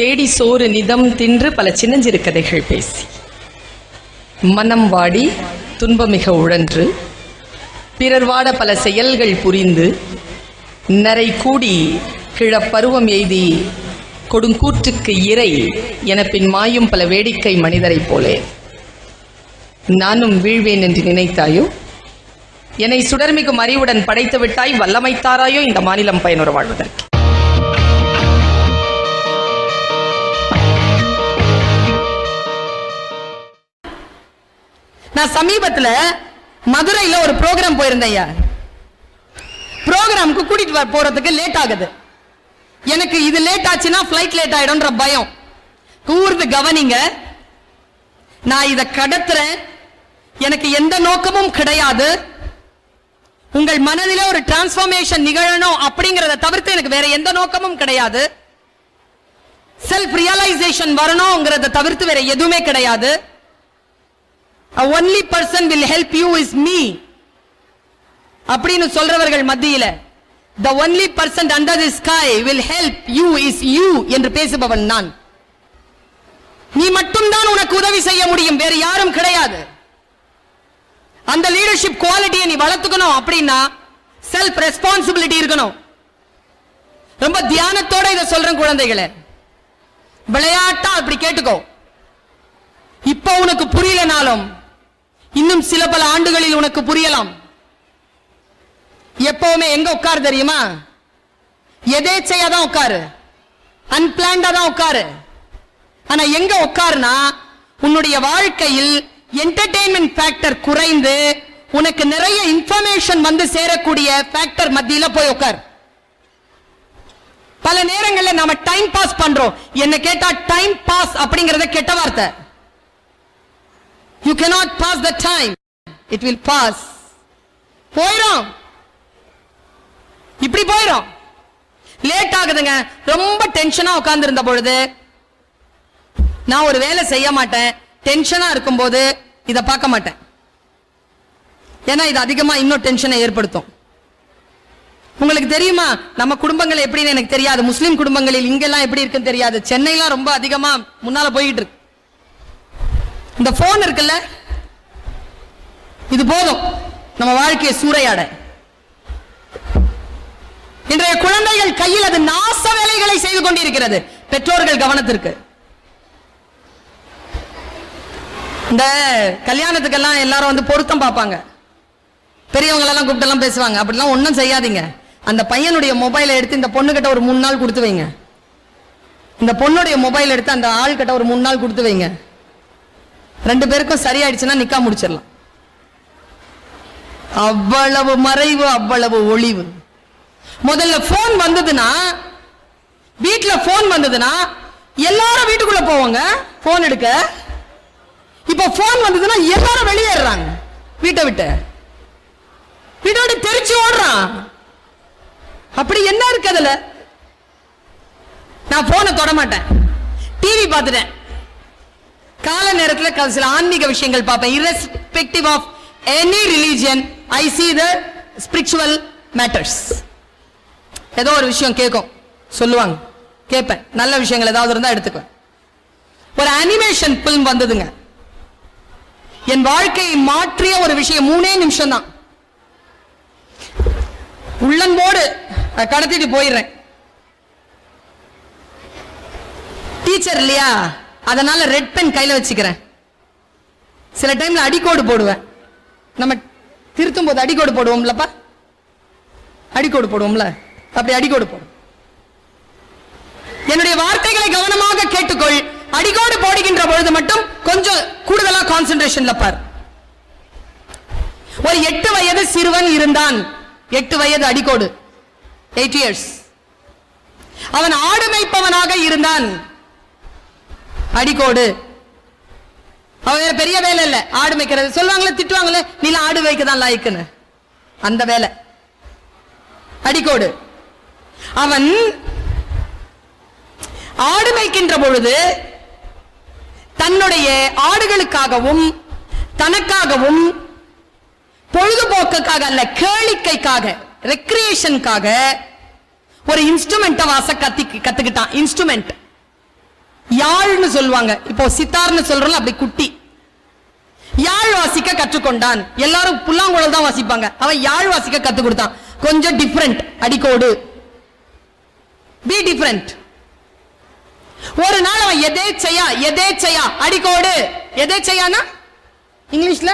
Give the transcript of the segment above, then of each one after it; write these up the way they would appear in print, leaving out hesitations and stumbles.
தேடி சோறு நிதம் தின்று பல சின்னஞ்சிறு கதைகள் பேசி மனம் வாடி துன்பமிக உழன்று பிறர் வாட பல செயல்கள் புரிந்து நரை கூடி கிழப்பருவம் எய்தி கொடுங்கூற்றுக்கு இறை என பின் மாயும் பல வேடிக்கை மனிதரைப் போலே நானும் வீழ்வேன் என்று நினைத்தாயோ? என்னை சுடர்மிகும் அறிவுடன் படைத்து விட்டாய், வல்லமைத்தாராயோ இந்த மாநிலம் பயனுற வாழ்வதற்கு. நான் சமீபத்துல மதுரையில ஒரு ப்ரோக்ராம் போயிருந்தேன். ப்ரோக்ராமுக்கு கூட்டிட்டு போறதுக்கு லேட் ஆகுது. எனக்கு இது லேட் ஆச்சுன்னா ஃபிளைட் லேட் ஆயிடும்ன்ற பயம். கூர்ந்து கவனிங்க, நான் இதை கடத்துறேன், எனக்கு எந்த நோக்கமும் கிடையாது. உங்கள் மனதிலே ஒரு டிரான்ஸ்ஃபர்மேஷன் நிகழணும் அப்படிங்கறத தவிர்த்து எனக்கு வேற எந்த நோக்கமும் கிடையாது. செல்ஃப் ரியலைசேஷன் வரணும்ங்கறத தவிர்த்து வேற எதுவுமே கிடையாது. A only person will help you is me அப்படின்னு சொல்றவர்கள் மத்தியில the only person under the sky will help you is you என்று பேசுபவன் நான். நீ மட்டும்தான் உனக்கு உதவி செய்ய முடியும், வேற யாரும் கிடையாது. அந்த லீடர்ஷிப் குவாலிட்டியை நீ வளர்த்துக்கணும் அப்படின்னா செல்ஃப் ரெஸ்பான்சிபிலிட்டி இருக்கணும். ரொம்ப தியானத்தோட இதை சொல்றேன் குழந்தைகளே, விளையாட்டா அப்படி கேட்டுக்கோ. இப்ப உனக்கு புரியலனாலும் இன்னும் சில பல ஆண்டுகளில் உனக்கு புரியலாம். எப்பவுமே எங்க உட்காரு தெரியுமா? எதேச்சையா தான் உட்காரு, அன்பிளான்டா தான் உட்காரு. ஆனா எங்க உட்காருனா உன்னுடைய வாழ்க்கையில் என்டர்டெயின்மெண்ட் ஃபேக்டர் குறைந்து உனக்கு நிறைய இன்ஃபர்மேஷன் வந்து சேரக்கூடிய ஃபேக்டர் மத்தியில போய் உட்கார். பல நேரங்களில் நாம டைம் பாஸ் பண்றோம். என்ன கேட்டா டைம் பாஸ் அப்படிங்கறத கெட்ட வார்த்தை. You cannot pass the time, it will pass. போயிரும், இப்படி போயிரும். லேட் ஆகுதுங்க. ரொம்ப டென்ஷனா உட்கார்ந்து இருந்த பொழுது நான் ஒரு வேலை செய்ய மாட்டேன். டென்ஷனா இருக்கும் போது இதை பார்க்க மாட்டேன். ஏன்னா இது அதிகமா இன்னும் டென்ஷனை ஏற்படுத்தும். உங்களுக்கு தெரியுமா நம்ம குடும்பங்கள் எப்படின்னு எனக்கு தெரியாது. முஸ்லிம் குடும்பங்களில் இங்கெல்லாம் எப்படி இருக்குன்னு தெரியாது. சென்னைலாம் ரொம்ப அதிகமா முன்னால போயிட்டு இருக்கு. இந்த போன் இருக்குல்ல, இது போதும் நம்ம வாழ்க்கையை சூறையாட. இன்றைய குழந்தைகள் கையில் அது நாச வேலைகளை செய்து கொண்டிருக்கிறது. பெற்றோர்கள் கவனத்திற்கு. இந்த கல்யாணத்துக்கெல்லாம் எல்லாரும் வந்து பொருத்தம் பார்ப்பாங்க, பெரியவங்க எல்லாம் கூப்பிட்டு எல்லாம் பேசுவாங்க. அப்படிலாம் ஒன்றும் செய்யாதீங்க. அந்த பையனுடைய மொபைலை எடுத்து இந்த பொண்ணு கிட்ட ஒரு 3 நாள் கொடுத்து வைங்க. இந்த பொண்ணுடைய மொபைல் எடுத்து அந்த ஆள் கிட்ட ஒரு 3 நாள் கொடுத்து வைங்க. 2 பேருக்கும் சரியாயிடுச்சுன்னா நிக்கா முடிச்சிடலாம். அவ்வளவு மறைவு, அவ்வளவு ஒளிவு. முதல்ல போன் வந்ததுன்னா, வீட்டுல போன் வந்ததுன்னா எல்லாரும் வீட்டுக்குள்ள போவாங்க போன் எடுக்க. இப்ப போன் வந்ததுன்னா எல்லாரும் வெளியேறாங்க வீட்டை விட்டு. வீட்டை விட்டு தெரிச்சு ஓடுறான். அப்படி என்ன இருக்கு அதுல? நான் போனை தொட மாட்டேன், டிவி பார்த்துட்டேன். கால நேரத்தில் சில ஆன்மீக விஷயங்கள் பார்ப்பேன். irrespective of any religion, I see the spiritual matters. ஏதோ ஒரு விஷயம் கேட்கும், சொல்லுவாங்க, கேட்பேன். நல்ல விஷயங்கள் ஏதாவது இருந்தா எடுத்துக்குவேன். ஒரு அனிமேஷன் பிலிம் வந்ததுங்க. என் வாழ்க்கையை மாற்றிய ஒரு விஷயம். 3 நிமிஷம் தான். உள்ளன்போடு கடத்திட்டு போயிடுறேன். டீச்சர் இல்லையா, அதனால ரெட் பென் கையில வச்சுக்கிறேன். சில டைம்ல அடிக்கோடு போடுவேன். நம்ம திருத்தும் போது அடிக்கோடு போடுவோம்லப்பா, அடிக்கோடு போடுவோம்ல, அப்படி அடிக்கோடு போடும். என்னுடைய வார்த்தைகளை கவனமாக கேட்டுக்கொள். அடிக்கோடு போடுகின்ற பொழுது மட்டும் கொஞ்சம் கூடுதலா கான்சென்ட்ரேஷன்ல பார். ஒரு 8 வயது சிறுவன் இருந்தான். 8 வயது அடிக்கோடு, 8 years. அவன் ஆடு மேய்ப்பவனாக இருந்தான். அடிக்கோடு. அவன் பெரிய வேலை இல்ல, ஆடு மேய்க்கிறது. சொல்லுவாங்களே, திட்டுவாங்களே, நீ ஆடு வைக்கதான் லாய்க்குன்னு, அந்த வேலை. அடிக்கோடு. அவன் ஆடு மேய்க்கின்ற பொழுது தன்னுடைய ஆடுகளுக்காகவும் தனக்காகவும் பொழுதுபோக்குக்காக அல்ல, கேளிக்கைக்காக, ரெக்ரியேஷனுக்காக ஒரு இன்ஸ்ட்ருமெண்ட் வாச கத்துக்கிட்டான். இன்ஸ்ட்ருமெண்ட் யாழ்னு சொல்லுவாங்க. இப்போ சித்தார்னு சொல்றோம், அப்படி குட்டி. யாழ் வாசிக்க கற்றுக்கொண்டான். எல்லாரும் புல்லாங்குழல் தான் வாசிப்பாங்க, அவன் யாழ் வாசிக்க கத்து கொடுத்தான். கொஞ்சம் டிஃபரெண்ட், அடிக்கோடு பி டிஃபரெண்ட். ஒரு நாள் அவன் எதேச்சையா அடிக்கோடு, எதேச்சையானா இங்கிலீஷ்ல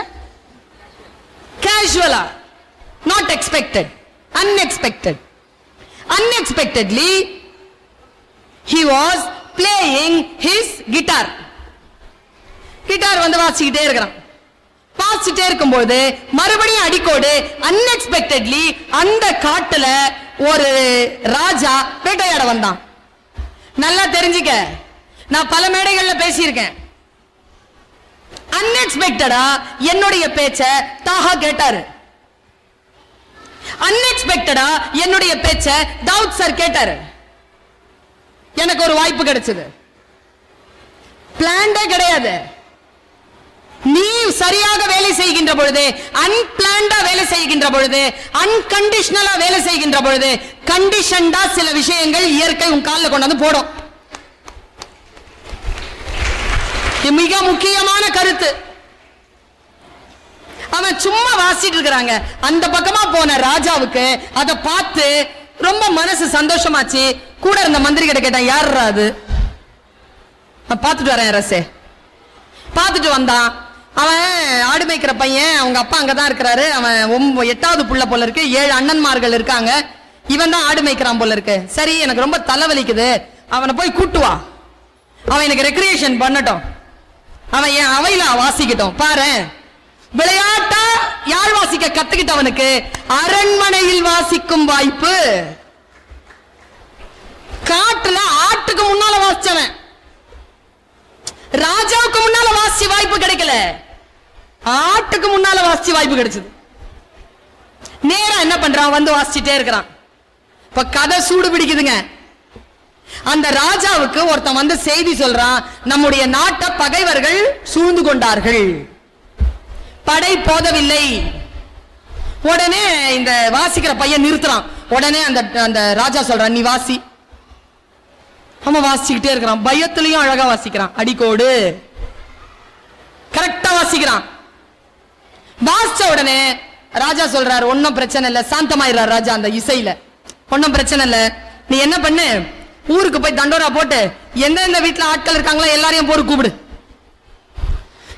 கேஷுவலா, not expected, unexpectedly he was playing his guitar. Guitar வந்து வாசிக்கிட்டே இருக்கிறான். வாசிட்டே இருக்கும்போது மறுபடியும் அடிக்கோடு, அன்எக்ஸ்பெக்டட்லி அந்த காட்டுல ஒரு ராஜா வேட்டையாட வந்தான். நல்லா தெரிஞ்சுக்க, நான் பல மேடைகள்ல பேசியிருக்கேன். அன்எக்ஸ்பெக்டடா என்னுடைய பேச்ச தாஹா கேட்டாரு. அன்எக்ஸ்பெக்டடா என்னுடைய பேச்ச தாவூத் சார் கேட்டாரு. எனக்கு ஒரு வாய்ப்பு கிடைச்சது. பிளான்டே கிடையாது. நீ சரியாக வேலை செய்கின்ற பொழுது, அன்பிளான்டா வேலை செய்கின்ற பொழுது, அன்கண்டிஷனலா வேலை செய்கின்ற பொழுது, கண்டிஷன்டா சில விஷயங்கள் இயற்கை உன் காலில் கொண்டாந்து போடும். மிக முக்கியமான கருத்து. அவன் சும்மா வாசிட்டு இருக்கிறாங்க. அந்த பக்கமா போன ராஜாவுக்கு அதை பார்த்து ரொம்ப மனசு சந்தோஷமாச்சு. கூட இருந்த மந்திரி கிட்ட கேட்டான், யார் அது? பார்த்துட்டு வரேன் அரசே. பார்த்துட்டு வந்தான். அவன் ஆடு மேய்க்கிற பையன், அவங்க அப்பா அங்கதான் இருக்கிறாரு. அவன் 8வது புள்ள போல இருக்கு. 7 அண்ணன்மார்கள் இருக்காங்க. இவன் தான் ஆடு மேய்க்கிறான் போல இருக்கு. சரி, எனக்கு ரொம்ப தலைவலிக்குது, அவனை போய் கூட்டு வா, அவன் எனக்கு ரெக்ரியேஷன் பண்ணட்டும், அவன் என் அவையில வாசிக்கட்டும். பாரு, விளையாட்டா யாழ் வாசிக்க கத்துக்கிட்டவனுக்கு அரண்மனையில் வாசிக்கும் வாய்ப்பு. காட்டுல ஆட்டுக்கு முன்னால வாசிச்சவன் ராஜாவுக்கு முன்னால வாசி வாய்ப்பு கிடைக்கல, ஆட்டுக்கு முன்னால வாசி வாய்ப்பு கிடைச்சது. நேரா என்ன பண்றான், வந்து வாசிச்சுட்டே இருக்கிறான். இப்ப கதை சூடு பிடிக்குதுங்க. அந்த ராஜாவுக்கு ஒருத்தன் வந்து செய்தி சொல்றான், நம்முடைய நாட்டை பகைவர்கள் சூழ்ந்து கொண்டார்கள், படை போதவில்லை. உடனே இந்த வாசிக்கிற பையன் நிறுத்துறான். உடனே அந்த ராஜா சொல்றான், நீ வாசி. அவன் வாசிக்கிட்டே இருக்கிறான். பயத்திலையும் அழகா வாசிக்கிறான், அடிக்கோடு கரெக்டா வாசிக்கிறான். வாசிச்ச உடனே ராஜா சொல்றாரு, ஒன்னும் பிரச்சனை இல்ல, சாந்தமாயிடுறார் ராஜா. அந்த இசையில ஒன்னும் பிரச்சனை இல்ல, நீ என்ன பண்ணு, ஊருக்கு போய் தண்டோரா போட்டு எந்தெந்த வீட்டுல ஆட்கள் இருக்காங்களோ எல்லாரையும் போட்டு கூப்பிடு.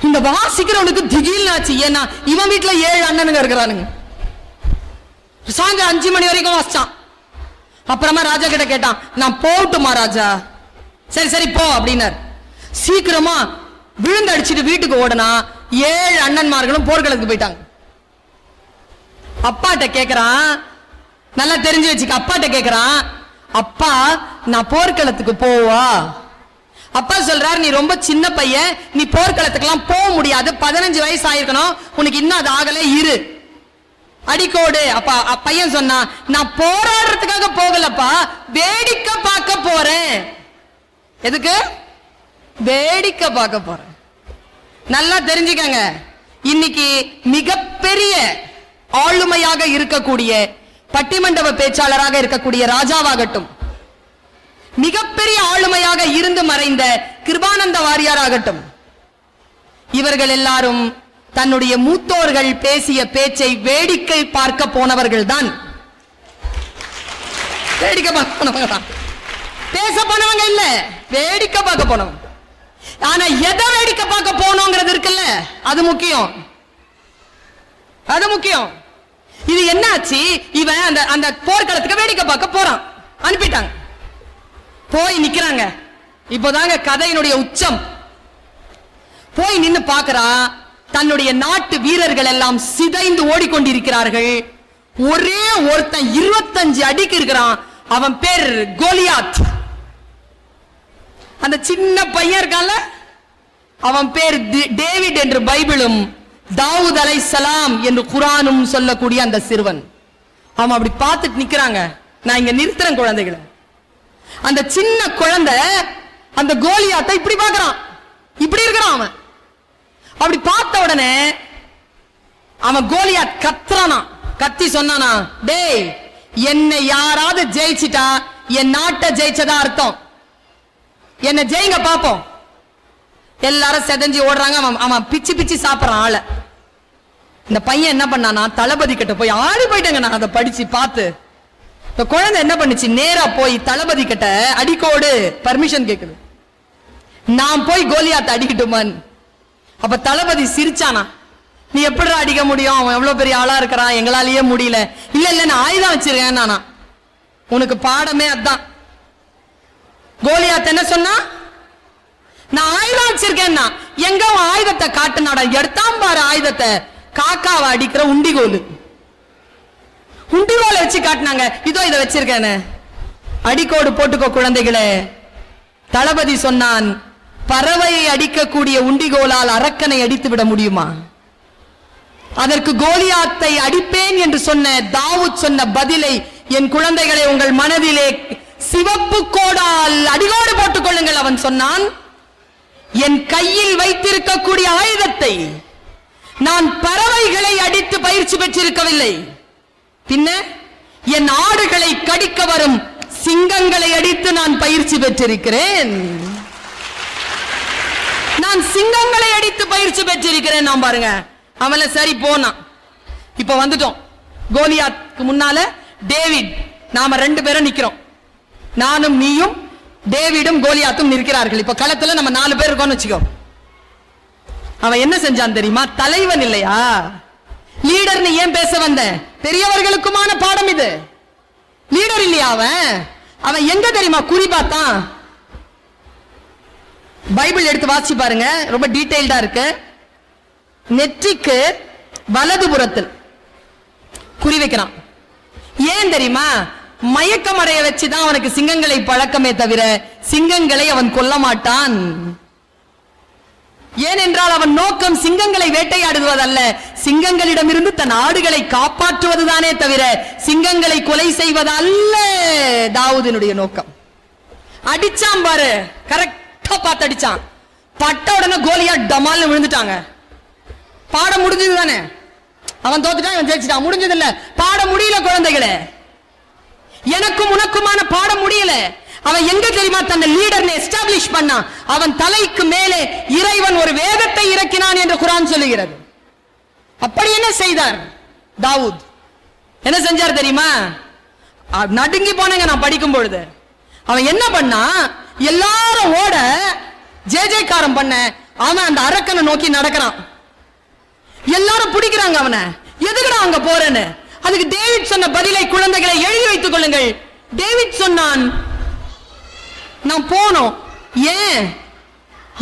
இந்த வாசிக்கிறவனுக்கு திடீர்னு ஆச்சு. ஏன்னா இவன் வீட்டுல 7 அண்ணனுங்க இருக்கிறானுங்க. சாயந்தரம் 5 மணி வரைக்கும் வாசிச்சான். அப்புறமா ராஜா கிட்ட கேட்டான், நான் போட்டுமா ராஜா? சரி சரி போ அப்படின்னார். சீக்கிரமா விழுந்து அடிச்சுட்டு வீட்டுக்கு ஓடனா 7 அண்ணன்மார்களும் போர்க்களத்துக்கு போயிட்டாங்க. அப்பாட்ட கேக்குறான், நல்லா தெரிஞ்சு வச்சுக்க, அப்பாட்ட கேக்குறான், அப்பா நான் போர்க்களத்துக்கு போவா? அப்பா சொல்றாரு, நீ ரொம்ப சின்ன பையன், நீ போர்க்களத்துக்கெல்லாம் போக முடியாது, 15 வயசு ஆயிருக்கணும், உனக்கு இன்னும் அது ஆகல, இரு, அடிக்கோடு. அப்பா பையன் சொன்னா, நான் போராடுறதுக்காக போகலப்பா, வேடிக்கை பார்க்க போறேன். எதுக்கு? வேடிக்கை பார்க்க போறேன். நல்லா தெரிஞ்சுக்கங்க, இன்னைக்கு மிகப்பெரிய ஆளுமையாக இருக்கக்கூடிய பட்டிமண்டப பேச்சாளராக இருக்கக்கூடிய ராஜாவாகட்டும், மிகப்பெரிய ஆளுமையாக இருந்து மறைந்த கிருபானந்த வாரியார் ஆகட்டும், இவர்கள் எல்லாரும் தன்னுடைய மூத்தோர்கள் பேசிய பேச்சை வேடிக்கை பார்க்க போனவர்கள் தான். வேடிக்கை பார்க்க போனவங்க தான், பேச போனவங்க இல்ல, வேடிக்கை பார்க்க போனவங்க. ஆனா எதை வேடிக்கை பார்க்க போனோங்கிறது இருக்குல்ல, அது முக்கியம், அது முக்கியம். இது என்னாச்சு, இவன் அந்த போர்க்களத்துக்கு வேடிக்கை பார்க்க போறான், அனுப்பிட்டாங்க. போய் நிக்கிறாங்க. இப்போதாங்க கதையினுடைய உச்சம். போய் நின்னு பார்க்கறான், தன்னுடைய நாட்டு வீரர்கள் எல்லாம் சிதைந்து ஓடிக்கொண்டிருக்கிறார்கள். ஒரே ஒருத்தன் 25 அடிக்கு இருக்கிறான். அவன் பேர் கோலியாத். அந்த சின்ன பையன் இருக்கான்ல, அவன் பேர் டேவிட் என்று பைபிளும் தாவூத் அலைஹிஸ்ஸலாம் என்று குர்ஆனும் சொல்லக்கூடிய அந்த சிறுவன். அவன் அப்படி பார்த்துட்டு நிக்கிறாங்க. நான் இங்க நிறுத்துறேன் குழந்தைகளை. அந்த சின்ன குழந்தை அந்த கோலியாத்தை இப்படி பார்க்கறான், இப்படி இருக்கிறான். அவன் அப்படி பார்த்த உடனே அவன் கோலியாத் கத்துறானா, கத்தி சொன்னானா, டேய், என்னை யாராவது ஜெயிச்சிட்டா என் நாட்டை ஜெயிச்சதா அர்த்தம். என்ன ஜெயிங்க பாப்போம். எல்லாரும் செதஞ்சி ஓடுறாங்க. அவன் பிச்சு பிச்சு சாப்பிடறான் ஆள. இந்த பையன் என்ன பண்ணானா, தளபதி கிட்ட போய் ஆடி போயிட்டேங்க. நான் அதை படிச்சு பார்த்து இந்த குழந்தை என்ன பண்ணுச்சு, நேரா போய் தளபதி கிட்ட அடிக்கோடு பர்மிஷன் கேக்குது, நான் போய் கோலியாத்தை அடிக்கட்டுமான். அப்ப தளபதி சிரிச்சானா, நீ எப்படி அடிக்க முடியும், அவன் எவ்வளவு பெரிய ஆளா இருக்கிறான், எங்களாலேயே முடியல. இல்ல இல்ல நான் ஆயுதம் வச்சிருக்கேன் நானா, உனக்கு பாடமே அதான். கோலியாத் என்ன சொன்னா, நான் ஆயுதம் வச்சிருக்கேன்னா. எங்க அவன் ஆயுதத்தை காட்டுனாடா, எடுத்தான் பாரு ஆயுதத்தை, காக்காவை அடிக்கிற உண்டிகோல். உண்டிகோலை வச்சு காட்டினாங்க, இதோ இதை வச்சிருக்கேன்னு. அடிக்கோடு போட்டுக்கோ குழந்தைகளே. தளபதி சொன்னான், பறவையை அடிக்கக்கூடிய உண்டிகோலால் அரக்கனை அடித்து விட முடியுமா? அதற்கு கோலியாத்தை அடிப்பேன் என்று சொன்ன தாவூத் சொன்ன பதிலை என் குழந்தைகளை உங்கள் மனதிலே சிவப்பு கோடால் அடிகோடு போட்டுக் கொள்ளுங்கள். அவன் சொன்னான், என் கையில் வைத்திருக்கக்கூடிய ஆயுதத்தை நான் பறவைகளை அடித்து பயிற்சி பெற்றிருக்கவில்லை, பின்ன என் ஆடுகளை கடிக்க வரும் சிங்கங்களை அடித்து நான் பயிற்சி பெற்றிருக்கிறேன். நான் சிங்கங்களை அடித்து பயிற்சி பெற்றிருக்கிறேன். நான் பாருங்க, அவள சரி போனான். இப்ப வந்துட்டோம் கோலியாத்துக்கு முன்னால. டேவிட், நாம 2 பேரும் நிக்கிறோம். நானும் நீயும் டேவிடும் கோலியாத்தும் நிற்கிறார்கள். இப்ப களத்துல நம்ம 4 பேர் இருக்கோம்னு வச்சுக்கோ. அவன் என்ன செஞ்சான் தெரியுமா? தலைவன் இல்லையா, லீடர். நீ ஏன் பேச வந்த? பெரியவர்களுக்குமான பாடம் இது. லீடர் இல்லையா அவன் எங்க தெரியுமா குறி பார்த்தான்? பைபிள் எடுத்து வாசி பாருங்க, ரொம்ப டீடைல்டா இருக்கு. நெற்றிக்கு வலதுபுறத்தில் குறி வைக்கிறான். ஏன் தெரியுமா? மயக்கம் அடைய வச்சுதான் அவனுக்கு சிங்கங்களை பழக்கமே தவிர சிங்கங்களை அவன் கொல்ல மாட்டான். ஏனென்றால் அவன் நோக்கம் சிங்கங்களை வேட்டையாடுவதல்ல, சிங்கங்களிடமிருந்து தன் ஆடுகளை காப்பாற்றுவதுதானே தவிர சிங்கங்களை கொலை செய்வதல்ல தாவூதினுடைய நோக்கம். அடிச்சான் பாரு, கரெக்டா பார்த்து அடிச்சான். பட்ட உடனே கோலியாத் டமால்னு விழுந்துட்டாங்க. பாடம் முடிஞ்சது தானே, அவன் தோத்துட்டான், இவன் ஜெயிச்சிட்டான், முடிஞ்சது இல்ல. பாடம் முடியல குழந்தைகளே, எனக்கும் உனக்குமான பாடம் முடியல. அவன் எங்க தெரியுமா தன்னை லீடர் எஸ்டாப்லிஷ் பண்ணான்? அவன் தலைக்கு மேலே இறைவன் ஒரு வேதத்தை இறக்கினான் என்று குர்ஆன் சொல்லுகிறது. அப்படி என்ன செய்தார் தாவூத்? என்ன செஞ்சார் தெரியுமா? நடுங்கி போனங்க நான் படிக்கும் பொழுது. அவன் என்ன பண்ணா, எல்லாரும் ஓட ஜெயஜெயக்காரம் பண்ண, அவன் அந்த அரக்கனை நோக்கி நடக்கிறான். எல்லாரும் பிடிக்கிறாங்க அவனை. எதுக்குடா அங்க போறேன்னு. அதுக்கு டேவிட் சொன்ன பதிலை குழந்தைகளை எழுதி வைத்துக் கொள்ளுங்கள். டேவிட் சொன்னான், நான் போனோம், ஏன்?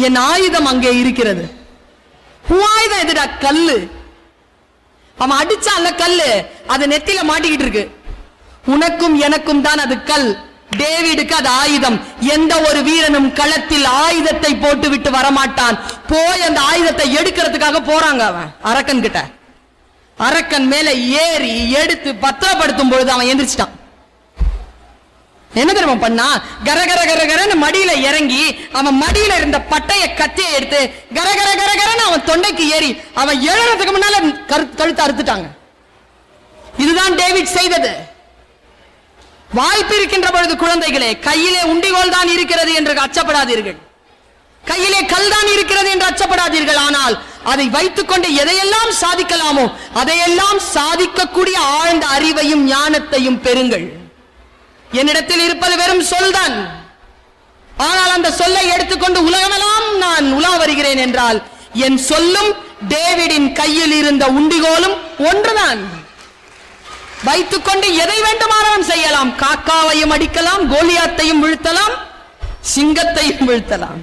என் ஆயுதம் அங்கே இருக்கிறது. உன் ஆயுதம் எதுடா? கல்லு. அவன் அடிச்சான்ல கல்லு, அது நெத்தில மாட்டிக்கிட்டு இருக்கு. உனக்கும் எனக்கும் தான் அது கல், டேவிடுக்கு அது ஆயுதம். எந்த ஒரு வீரனும் களத்தில் ஆயுதத்தை போட்டு விட்டு வரமாட்டான். போய் அந்த ஆயுதத்தை எடுக்கிறதுக்காக போறாங்க அவன் அரக்கன் கிட்ட. அரக்கன் மேல ஏறி எடுத்து பத்திரப்படுத்தும் பொழுது அவன் எந்திரிச்சிட்டான். என்ன தெரியுமா பண்ணா? கரகர கரகரன்னு மடியில இறங்கி அவன் மடியில இருந்த பட்டைய கத்தியை எடுத்து கரகர கரகரன்னு அவன் தொண்டைக்கு ஏறி அவன் எழுறதுக்கு முன்னால கழுத்து அறுத்துட்டாங்க. இதுதான் டேவிட் செய்தது. வாய்ப்பு இருக்கின்ற பொழுது குழந்தைகளே, கையிலே உண்டிகோல் தான் இருக்கிறது என்று அச்சப்படாதீர்கள், கையிலே கல் தான் இருக்கிறது என்று அச்சப்படாதீர்கள். ஆனால் அதை வைத்துக் கொண்டு எதையெல்லாம் சாதிக்கலாமோ அதையெல்லாம் சாதிக்கக்கூடிய ஆழ்ந்த அறிவையும் ஞானத்தையும் பெறுங்கள். என்னிடத்தில் இருப்பது வெறும் சொல்தான். ஆனால் அந்த சொல்லை எடுத்துக்கொண்டு உலகமெல்லாம் நான் உலா வருகிறேன் என்றால் என் சொல்லும் டேவிடின் கையில் இருந்த உண்டிகோலும் ஒன்றுதான். வைத்துக்கொண்டு எதை வேண்டுமானாலும் செய்யலாம். காக்காவையும் அடிக்கலாம், கோலியாத்தையும் வீழ்த்தலாம், சிங்கத்தையும் வீழ்த்தலாம்.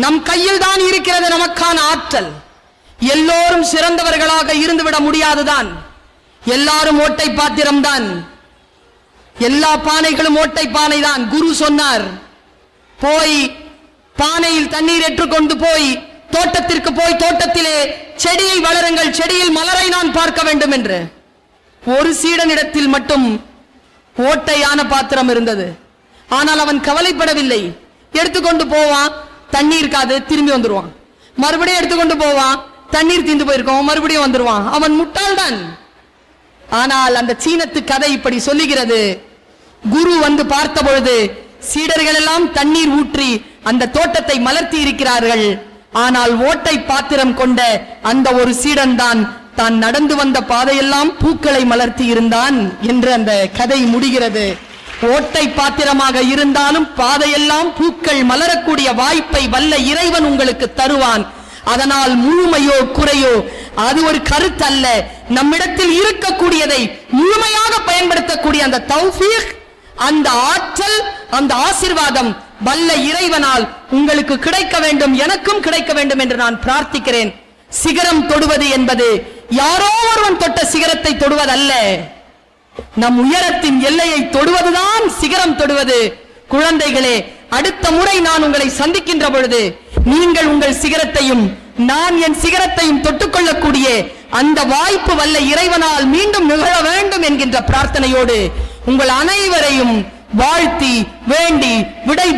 நம் கையில் தான் இருக்கிறது நமக்கான ஆற்றல். எல்லோரும் சிறந்தவர்களாக இருந்துவிட முடியாதுதான். எல்லாரும் ஓட்டை பாத்திரம் தான். எல்லா பானைகளும் ஓட்டை பானை தான். குரு சொன்னார், போய் பானையில் தண்ணீர் ஏற்றுக்கொண்டு போய் தோட்டத்திற்கு போய் தோட்டத்திலே செடியை வளருங்கள், செடியில் மலரை நான் பார்க்க வேண்டும் என்று. ஒரு சீடனிடத்தில் மட்டும் ஓட்டையான பாத்திரம் இருந்தது. ஆனால் அவன் கவலைப்படவில்லை. எடுத்துக்கொண்டு போவான், தண்ணீர் இருக்காது, திரும்பி வந்துருவான். மறுபடியும் எடுத்துக்கொண்டு போவான், தண்ணீர் தீந்து போயிருக்கோம், மறுபடியும் வந்துருவான். அவன் முட்டாள்தான். ஆனால் அந்த சீனத்து கதை இப்படி சொல்லுகிறது. குரு வந்து பார்த்த பொழுது சீடர்கள் எல்லாம் தண்ணீர் ஊற்றி அந்த தோட்டத்தை மலர்த்தி இருக்கிறார்கள். ஆனால் ஓட்டை பாத்திரம் கொண்ட அந்த ஒரு சீடன் தான் நடந்து வந்த பாதையெல்லாம் பூக்களை மலர்த்தி இருந்தான் என்று அந்த கதை முடிகிறது. ஓட்டை பாத்திரமாக இருந்தாலும் பாதையெல்லாம் பூக்கள் மலரக்கூடிய வாய்ப்பை வல்ல இறைவன் உங்களுக்கு தருவான். அதனால் முழுமையோ குறையோ அது ஒரு கருத்து அல்ல. நம்மிடத்தில் இருக்கக்கூடியதை முழுமையாக பயன்படுத்தக்கூடிய அந்த தௌஃபீக், அந்த ஆற்றல், அந்த ஆசீர்வாதம் வல்ல இறைவனால் உங்களுக்கு கிடைக்க வேண்டும், எனக்கும் கிடைக்க வேண்டும் என்று நான் பிரார்த்திக்கிறேன். சிகரம் தொடுவது என்பது யாரோ ஒருவன் தொட்ட சிகரத்தை தொடுவதல்ல, நம் உயரத்தின் எல்லையை தொடுவதுதான் சிகரம் தொடுவது. குழந்தைகளே, அடுத்த முறை நான் உங்களை சந்திக்கின்ற பொழுது நீங்கள் உங்கள் சிகரத்தையும் நான் என் சிகரத்தையும் தொட்டுக்கொள்ளக்கூடிய அந்த வாய்ப்பு வல்ல இறைவனால் மீண்டும் நிகழ வேண்டும் என்கின்ற பிரார்த்தனையோடு உங்கள் அனைவரையும் வாழ்த்தி வேண்டி விடை